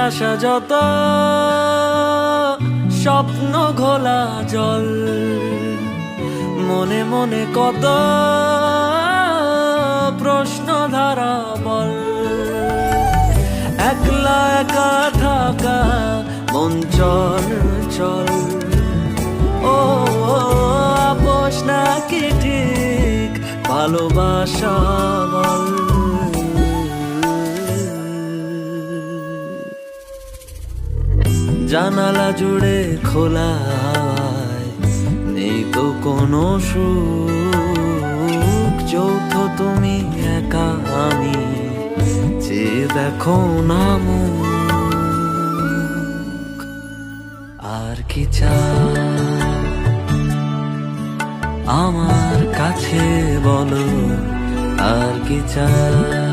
ভাষা যত স্বপ্ন ঘোলা জল, মনে মনে কত প্রশ্ন ধারা বল। একলা একা থাকা মন চল চল, ও আপোষ নাকি ঠিক ভালোবাসা বল। জানালা জুড়ে খোলা হাওয়ায় নেই তো কোনো সুখ, চৌথ তুমি একা আমি চেয়ে দেখো না মুখ। আর কি চাও আমার কাছে বলো, আর কি চাও?